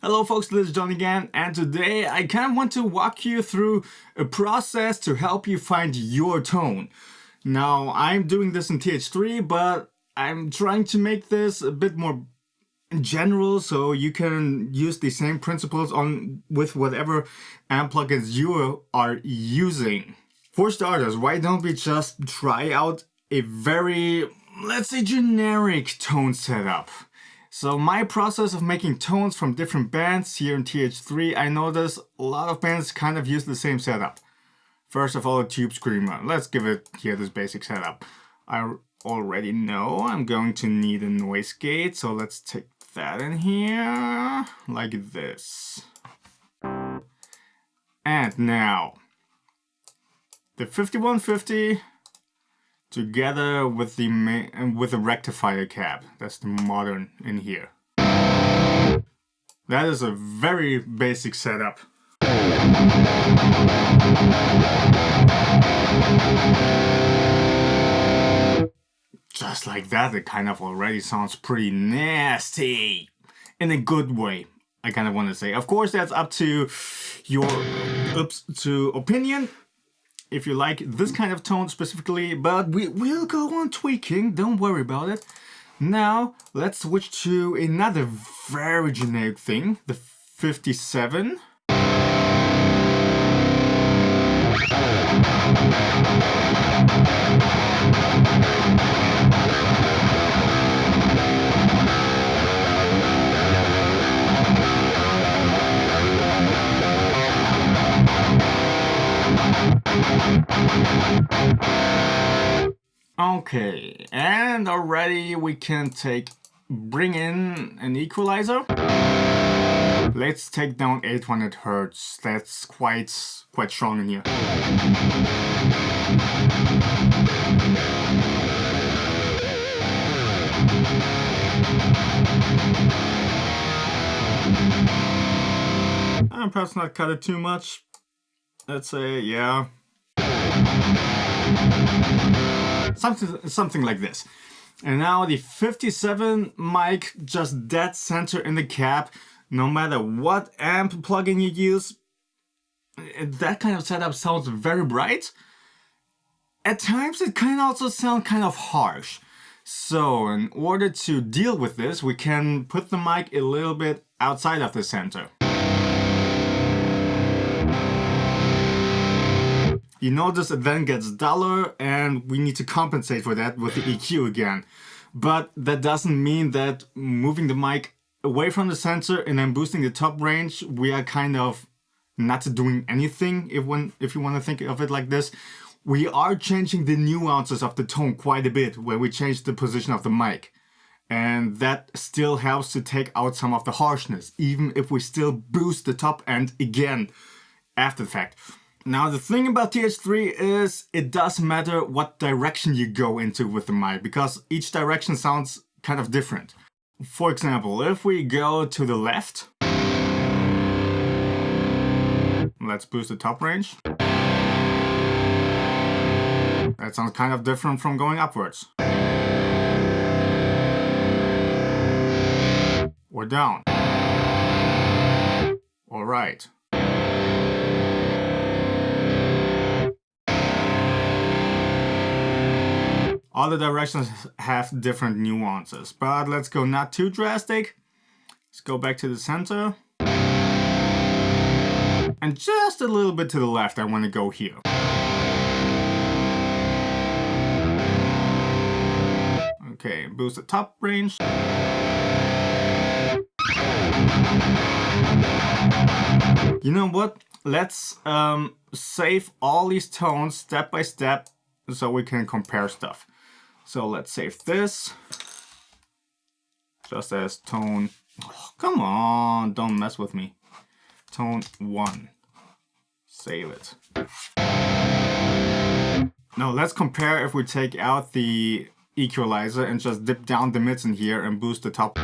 Hello folks, this is John again, and today I kind of want to walk you through a process to help you find your tone. Now, I'm doing this in TH3, but I'm trying to make this a bit more general so you can use the same principles with whatever amp plugins you are using. For starters, why don't we just try out a very, let's say, generic tone setup? So my process of making tones from different bands here in TH3, I notice a lot of bands kind of use the same setup. First of all, a tube screamer. Let's give it here this basic setup. I already know I'm going to need a noise gate, so let's take that in here, like this. And now, the 5150 together with the rectifier cap. That's the modern in here. That is a very basic setup. Just like that, it kind of already sounds pretty nasty. In a good way, I kind of want to say. Of course, that's up to your opinion. If you like this kind of tone specifically, but we will go on tweaking, don't worry about it. Now, let's switch to another very generic thing, the 57. Okay, and already we can bring in an equalizer. Let's take down 800 Hertz. That's quite strong in here. And perhaps not cut it too much. Let's say, yeah. Something like this. And now the 57 mic, just dead center in the cap. No matter what amp plugin you use, that kind of setup sounds very bright. At times it can also sound kind of harsh. So in order to deal with this, we can put the mic a little bit outside of the center. You notice it then gets duller, and we need to compensate for that with the EQ again. But that doesn't mean that moving the mic away from the center and then boosting the top range, we are kind of not doing anything, if you want to think of it like this. We are changing the nuances of the tone quite a bit when we change the position of the mic. And that still helps to take out some of the harshness, even if we still boost the top end again after the fact. Now the thing about TH3 is it doesn't matter what direction you go into with the mic, because each direction sounds kind of different. For example, if we go to the left, let's boost the top range. That sounds kind of different from going upwards. Or down. All right. All the directions have different nuances, but let's go not too drastic. Let's go back to the center. And just a little bit to the left, I want to go here. Okay, boost the top range. You know what? Let's save all these tones step by step so we can compare stuff. So let's save this, just as tone, oh, come on, don't mess with me. Tone 1, save it. Now let's compare if we take out the equalizer and just dip down the mids in here and boost the top.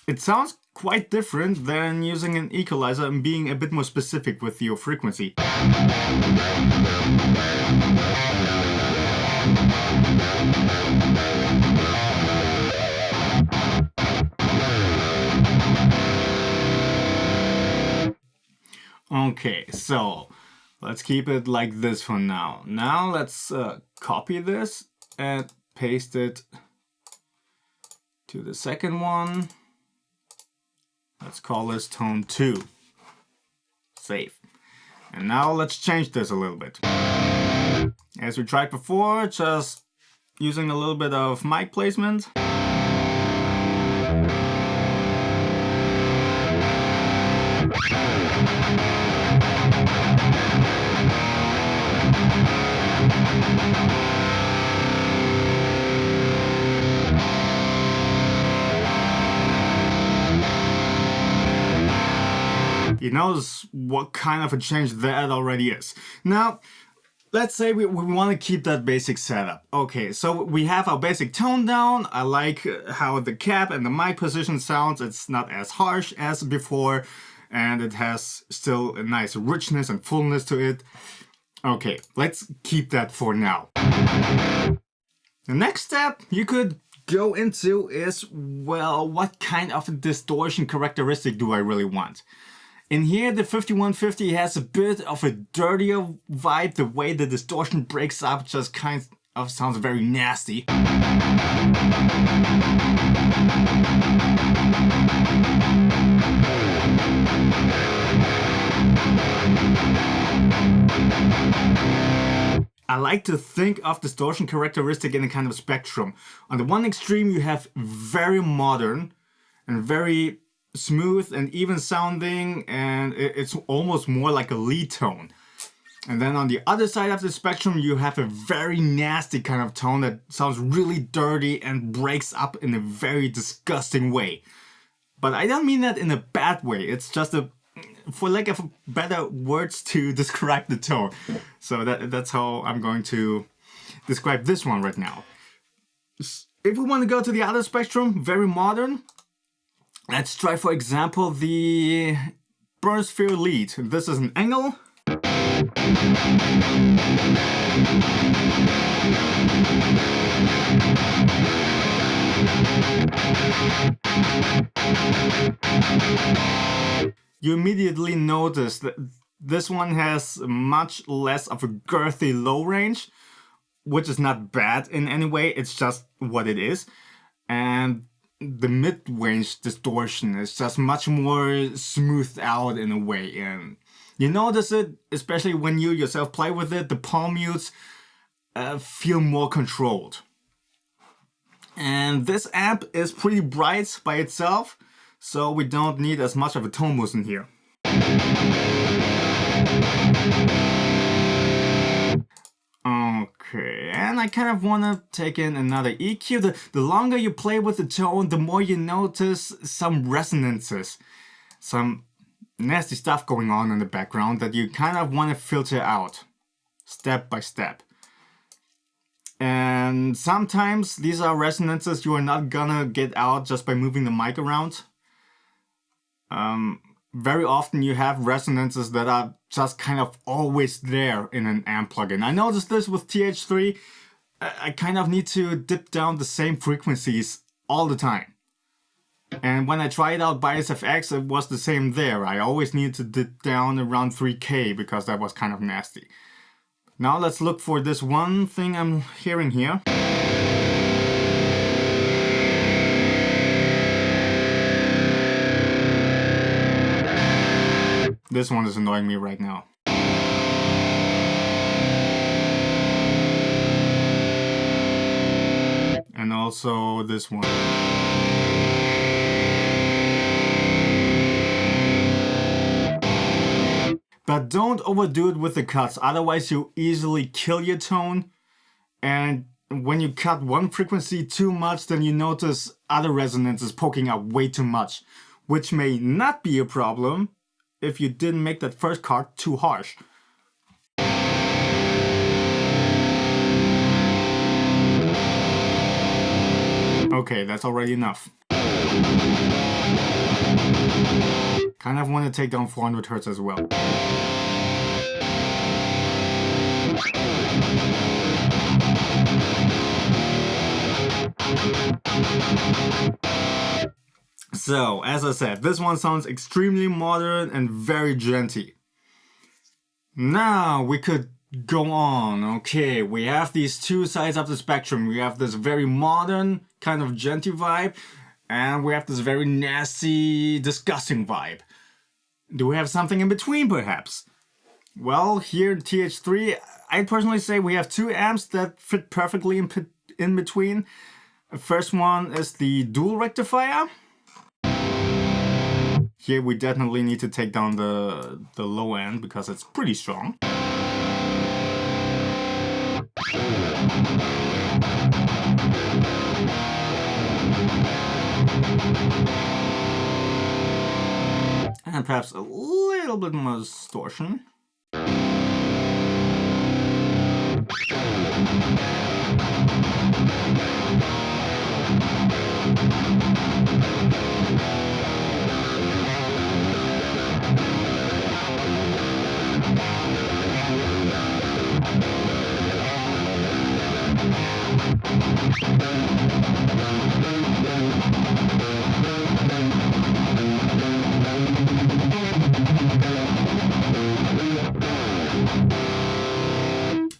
It sounds quite different than using an equalizer and being a bit more specific with your frequency. Okay, so let's keep it like this for now. Now let's copy this and paste it to the second one. Let's call this tone 2. Save. And now let's change this a little bit. As we tried before, just using a little bit of mic placement. You notice what kind of a change that already is. Now, let's say we want to keep that basic setup. Okay, so we have our basic tone down. I like how the cap and the mic position sounds. It's not as harsh as before, and it has still a nice richness and fullness to it. Okay, let's keep that for now. The next step you could go into is, well, what kind of a distortion characteristic do I really want? In here, the 5150 has a bit of a dirtier vibe. The way the distortion breaks up just kind of sounds very nasty. I like to think of distortion characteristic in a kind of spectrum. On the one extreme, you have very modern and very smooth and even sounding, and it's almost more like a lead tone. And then on the other side of the spectrum, you have a very nasty kind of tone that sounds really dirty and breaks up in a very disgusting way. But I don't mean that in a bad way. It's just for lack of better words to describe the tone. So that's how I'm going to describe this one right now. If we want to go to the other spectrum, very modern, let's try, for example, the Brasfield lead. This is an angle. You immediately notice that this one has much less of a girthy low range, which is not bad in any way, it's just what it is. And the mid-range distortion is just much more smoothed out in a way, and you notice it, especially when you yourself play with it, the palm mutes feel more controlled. And this amp is pretty bright by itself, so we don't need as much of a tone boost in here. Okay, and I kind of want to take in another EQ. The longer you play with the tone, the more you notice some resonances, some nasty stuff going on in the background that you kind of want to filter out, step by step. And sometimes these are resonances you are not gonna get out just by moving the mic around. Very often you have resonances that are just kind of always there in an amp plugin. I noticed this with TH3. I kind of need to dip down the same frequencies all the time. And when I tried out Bias FX, it was the same there. I always needed to dip down around 3K because that was kind of nasty. Now let's look for this one thing I'm hearing here. This one is annoying me right now. And also this one. But don't overdo it with the cuts, otherwise you easily kill your tone. And when you cut one frequency too much, then you notice other resonances poking up way too much, which may not be a problem if you didn't make that first cut too harsh. Okay, that's already enough. Kind of want to take down 400 Hz as well. So, as I said, this one sounds extremely modern and very genty. Now we could go on. Okay, we have these two sides of the spectrum. We have this very modern kind of genty vibe, and we have this very nasty, disgusting vibe. Do we have something in between, perhaps? Well, here in TH3, I'd personally say we have two amps that fit perfectly in between. The first one is the dual rectifier. Here we definitely need to take down the low end because it's pretty strong. And perhaps a little bit more distortion.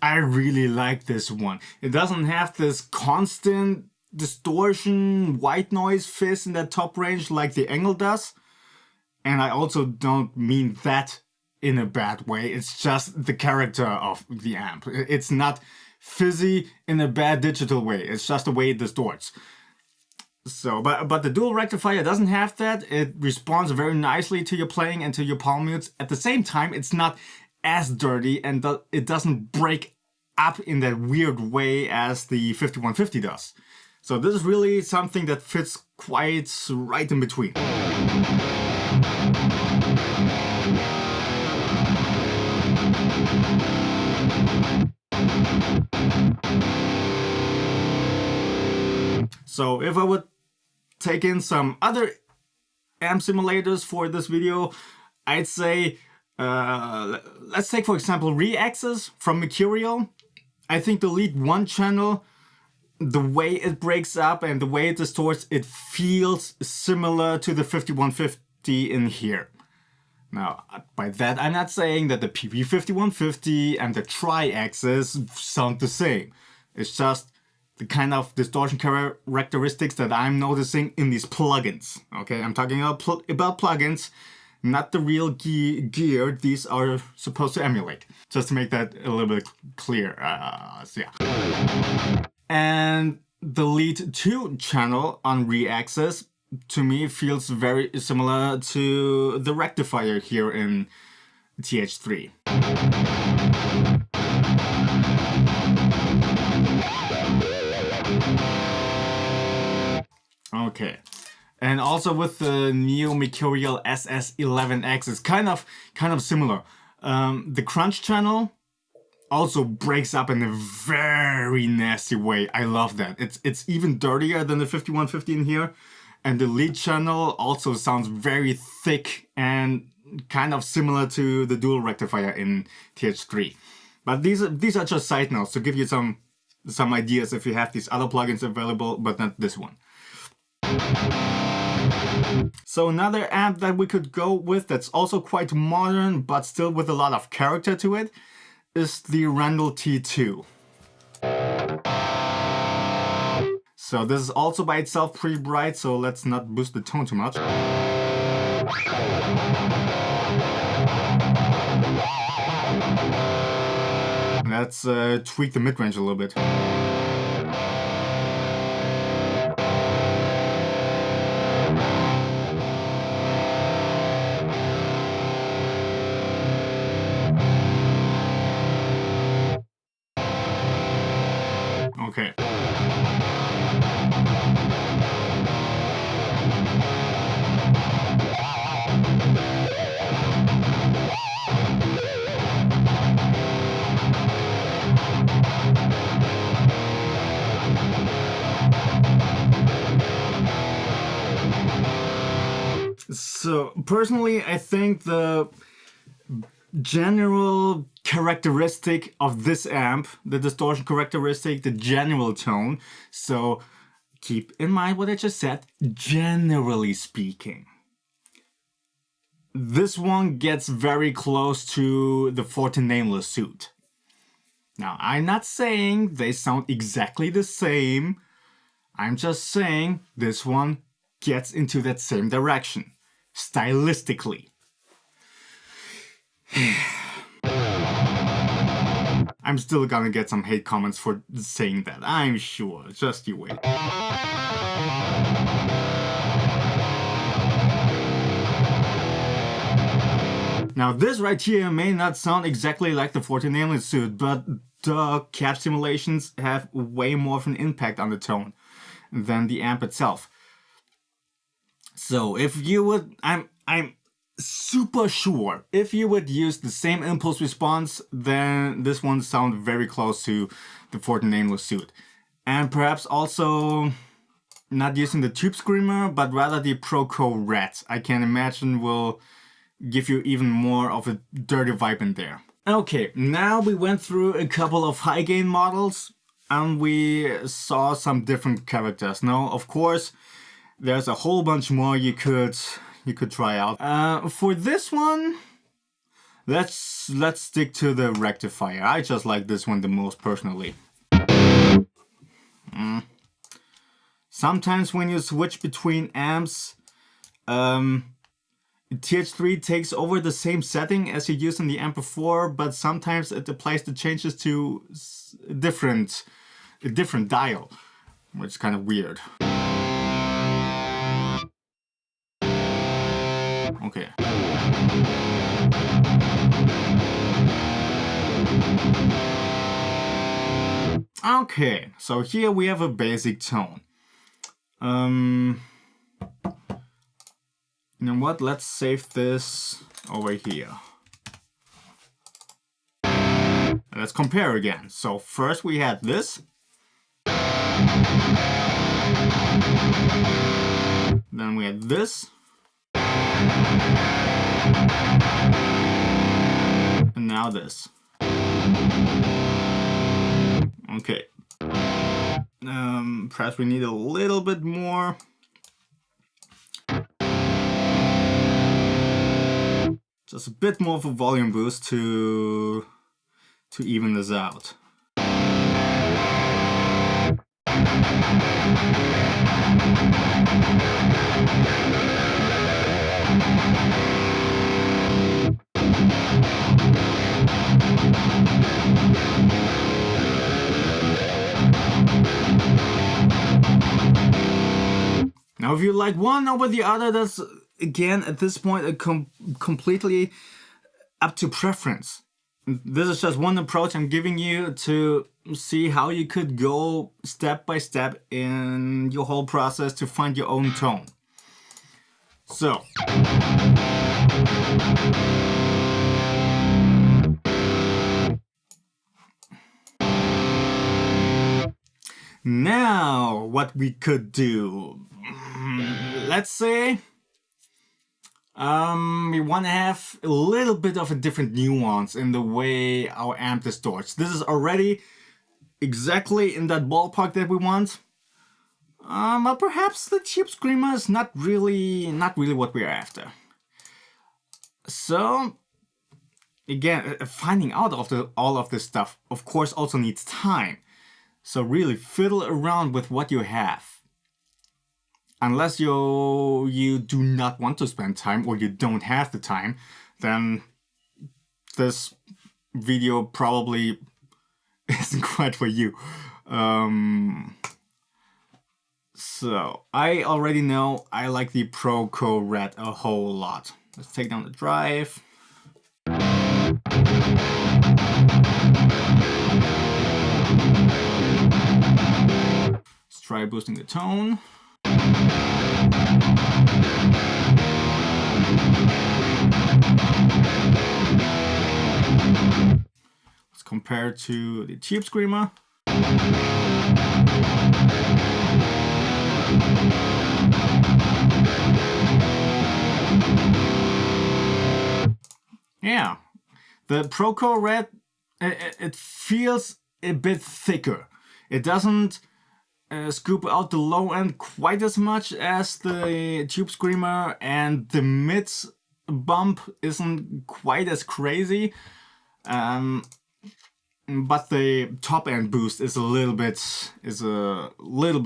I really like this one. It doesn't have this constant distortion, white noise fizz in that top range like the Engel does. And I also don't mean that in a bad way. It's just the character of the amp. It's not fizzy in a bad digital way. It's just the way it distorts. So, but the dual rectifier doesn't have that. It responds very nicely to your playing and to your palm mutes. At the same time, it's not as dirty and it doesn't break up in that weird way as the 5150 does. So this is really something that fits quite right in between. So if I would take in some other amp simulators for this video, I'd say let's take for example Re-Access from Mercurial. I think the lead 1 channel, the way it breaks up and the way it distorts, it feels similar to the 5150 in here. Now, by that I'm not saying that the PV5150 and the Tri-Axis sound the same. It's just the kind of distortion characteristics that I'm noticing in these plugins. Okay, I'm talking about plugins, not the real gear these are supposed to emulate. Just to make that a little bit clear. So yeah. And the lead 2 channel on Re-Access to me feels very similar to the rectifier here in TH3. Okay. And also with the new Mercurial SS11X, it's kind of similar. The crunch channel also breaks up in a very nasty way. I love that. It's even dirtier than the 5150 in here. And the lead channel also sounds very thick and kind of similar to the dual rectifier in TH3. But these are just side notes to give you some ideas if you have these other plugins available, but not this one. So another amp that we could go with that's also quite modern but still with a lot of character to it is the Randall T2. So this is also by itself pretty bright, so let's not boost the tone too much. Let's tweak the mid-range a little bit. Okay. So personally, I think the general characteristic of this amp, the distortion characteristic, the general tone. So keep in mind what I just said, generally speaking. This one gets very close to the Forte Nameless suit. Now, I'm not saying they sound exactly the same. I'm just saying this one gets into that same direction, stylistically. I'm still gonna get some hate comments for saying that, I'm sure. Just you wait. Now this right here may not sound exactly like the Forte Nameless suit, but the cap simulations have way more of an impact on the tone than the amp itself. So if you would, I'm super sure if you would use the same impulse response, then this one sounds very close to the Forte Nameless suit. And perhaps also not using the Tube Screamer, but rather the Proko Red, I can imagine will give you even more of a dirty vibe in there. Okay, now we went through a couple of high gain models and we saw some different characters. Now, of course, there's a whole bunch more you could try out. For this one, let's stick to the Rectifier. I just like this one the most personally. Sometimes when you switch between amps, TH3 takes over the same setting as you used in the amp before, but sometimes it applies the changes to a different dial, which is kind of weird. Okay. Okay, so here we have a basic tone. You know what? Let's save this over here. Let's compare again. So first we had this. Then we had this. And now this. Okay. Perhaps we need a little bit more. Just a bit more of a volume boost to even this out. Now if you like one over the other, that's again at this point completely up to preference. This is just one approach I'm giving you to see how you could go step by step in your whole process to find your own tone. So now what we could do, let's say we want to have a little bit of a different nuance in the way our amp distorts. This is already exactly in that ballpark that we want. But perhaps the Tube Screamer is not really what we're after. So again, finding out all of this stuff, of course, also needs time. So really fiddle around with what you have. Unless you do not want to spend time or you don't have the time, then this video probably isn't quite for you. So I already know I like the Proko Red a whole lot. Let's take down the drive. Let's try boosting the tone. Let's compare to the Tube Screamer. Yeah, the Proko Red, it feels a bit thicker. It doesn't scoop out the low end quite as much as the Tube Screamer, and the mids bump isn't quite as crazy. But the top end boost is a little bit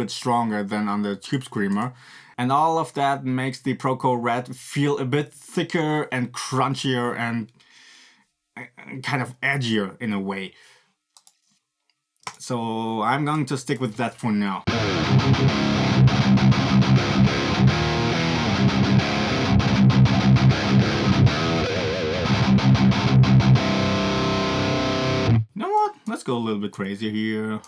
stronger than on the Tube Screamer, and all of that makes the Proko Red feel a bit thicker and crunchier and kind of edgier in a way. So I'm going to stick with that for now. You know what? Let's go a little bit crazier here.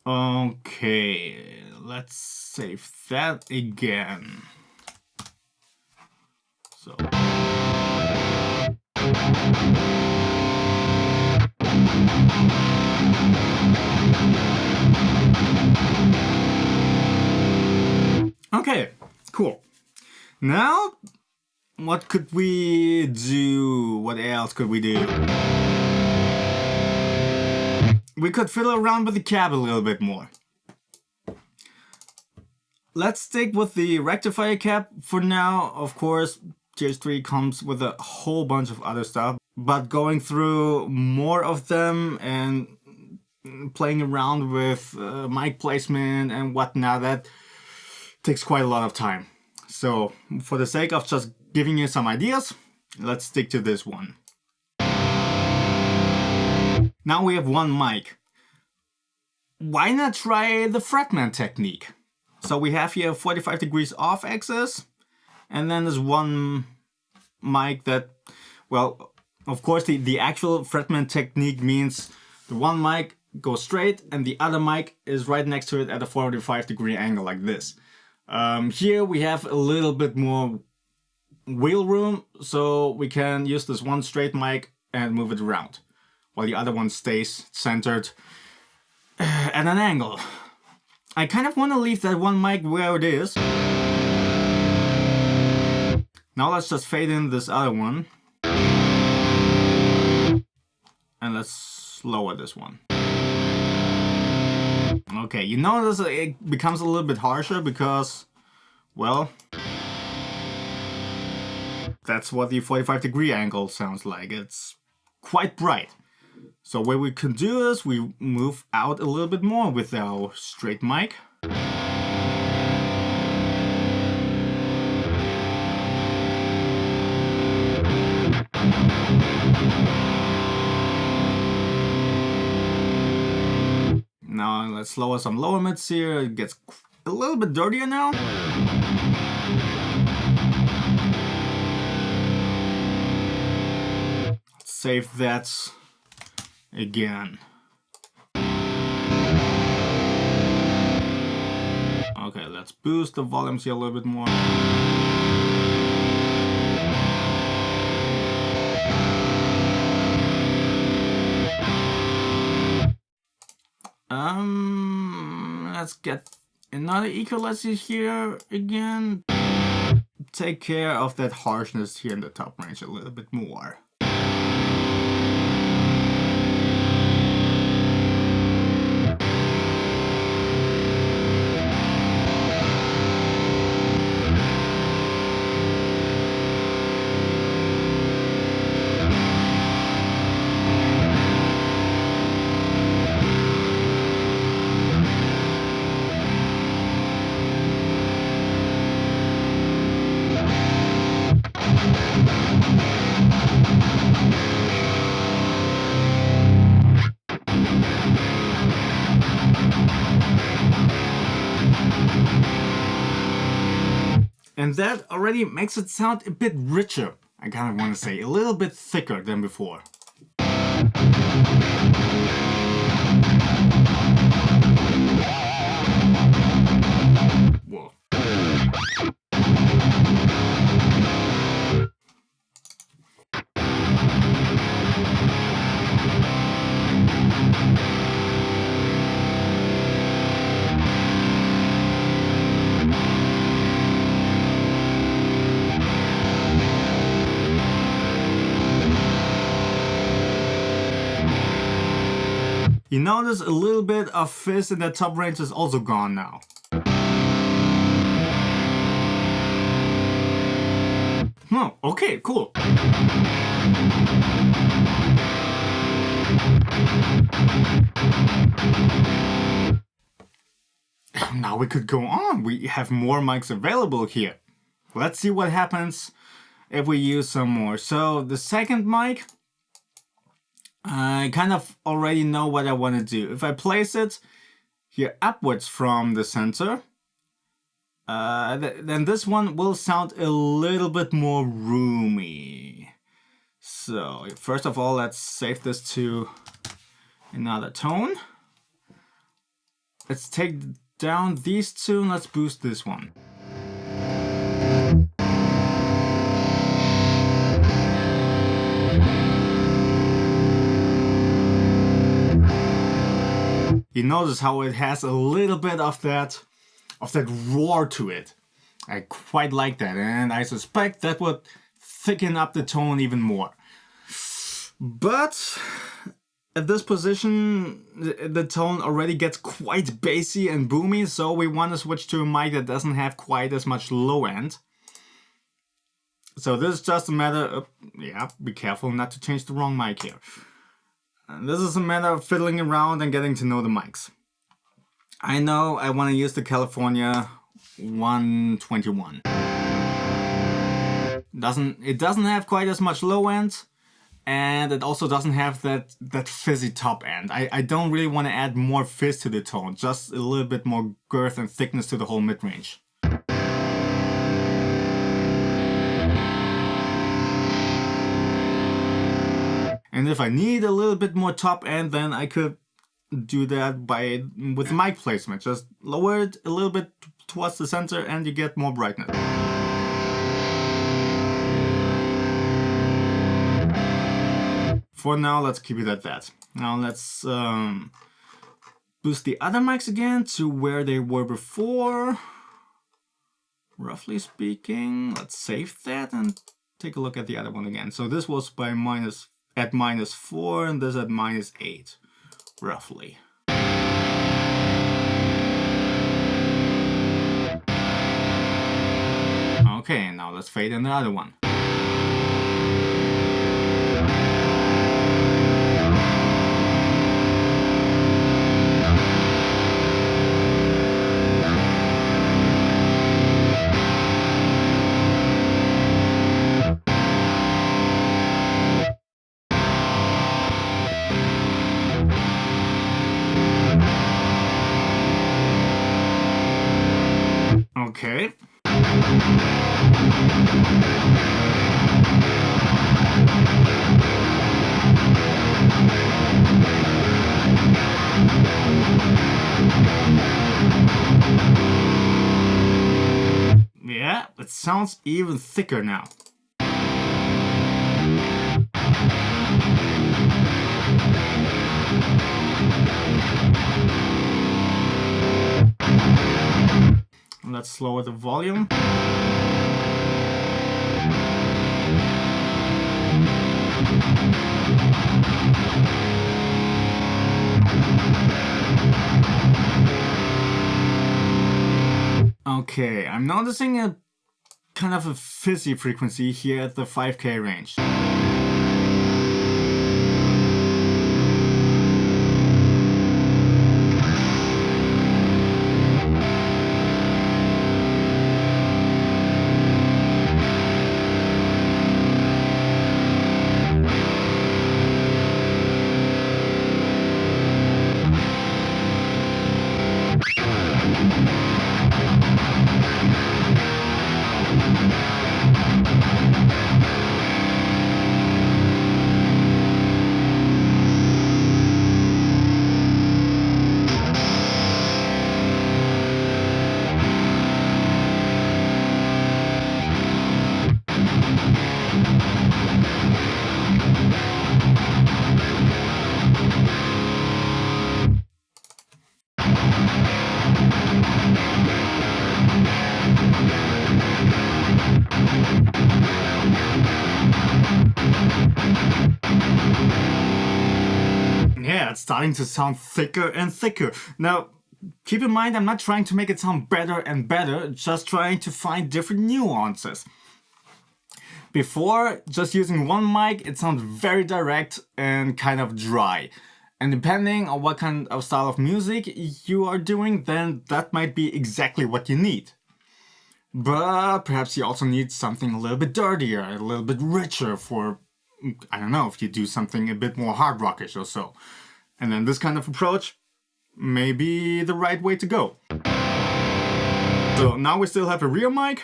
Okay, let's save that again. So. Okay, cool. Now, what could we do? What else could we do? We could fiddle around with the cab a little bit more. Let's stick with the Rectifier cab for now. Of course, TH3 comes with a whole bunch of other stuff, but going through more of them and playing around with mic placement and whatnot, that takes quite a lot of time. So for the sake of just giving you some ideas, let's stick to this one. Now we have one mic. Why not try the Fragment Technique? So we have here 45 degrees off axis, and then there's one mic that, well, of course the actual Fragment Technique means the one mic goes straight and the other mic is right next to it at a 45-degree angle like this. Here we have a little bit more wheel room, so we can use this one straight mic and move it around, while the other one stays centered at an angle. I kind of want to leave that one mic where it is. Now let's just fade in this other one. And let's lower this one. Okay, you notice it becomes a little bit harsher because, well, that's what the 45-degree angle sounds like. It's quite bright. So what we can do is we move out a little bit more with our straight mic. Now let's lower some lower mids here. It gets a little bit dirtier now. Let's save that again. Okay, let's boost the volumes here a little bit more. Let's get another equalizer here again. Take care of that harshness here in the top range a little bit more. And that already makes it sound a bit richer, I kind of want to say, a little bit thicker than before. Whoa. You notice a little bit of fizz in the top range is also gone now. Oh, okay, cool. Now we could go on. We have more mics available here. Let's see what happens if we use some more. So the second mic, I kind of already know what I want to do. If I place it here upwards from the center, then this one will sound a little bit more roomy. So first of all, let's save this to another tone. Let's take down these two and let's boost this one. You notice how it has a little bit of that roar to it. I quite like that, and I suspect that would thicken up the tone even more. But at this position, the tone already gets quite bassy and boomy, so we want to switch to a mic that doesn't have quite as much low end. So this is just a matter of, yeah, be careful not to change the wrong mic here. And this is a matter of fiddling around and getting to know the mics. I know I want to use the California 121. It doesn't have quite as much low end, and it also doesn't have that fizzy top end. I don't really want to add more fizz to the tone, just a little bit more girth and thickness to the whole mid-range. And if I need a little bit more top end, then I could do that with mic placement. Just lower it a little bit towards the center and you get more brightness. For now, let's keep it at that. Now let's boost the other mics again to where they were before. Roughly speaking, let's save that and take a look at the other one again. So this was by at -4 and this at -8, roughly. Okay, now let's fade in the other one. Okay. Yeah, it sounds even thicker now. Let's lower the volume. Okay, I'm noticing a kind of a fizzy frequency here at the 5K range. yeah, it's starting to sound thicker and thicker. Now, keep in mind, I'm not trying to make it sound better and better, just trying to find different nuances. Before, just using one mic, it sounds very direct and kind of dry. And depending on what kind of style of music you are doing, then that might be exactly what you need. But perhaps you also need something a little bit dirtier, a little bit richer for, I don't know, if you do something a bit more hard rockish or so. And then this kind of approach may be the right way to go. So now we still have a rear mic.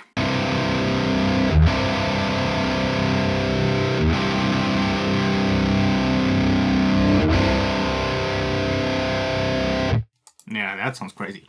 Yeah, that sounds crazy.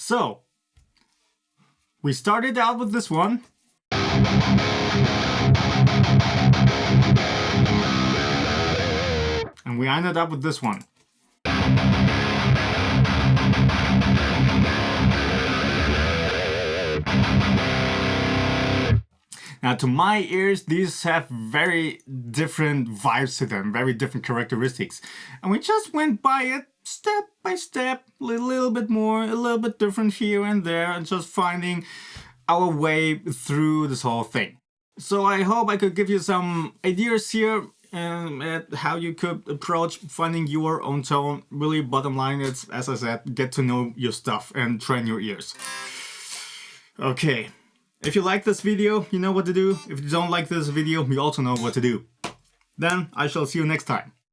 So, we started out with this one. And we ended up with this one. Now, to my ears, these have very different vibes to them, very different characteristics. And we just went by it step by step, a little bit more, a little bit different here and there, and just finding our way through this whole thing. So I hope I could give you some ideas here at how you could approach finding your own tone. Really, bottom line, it's, as I said, get to know your stuff and train your ears. Okay. If you like this video, you know what to do. If you don't like this video, you also know what to do. Then I shall see you next time.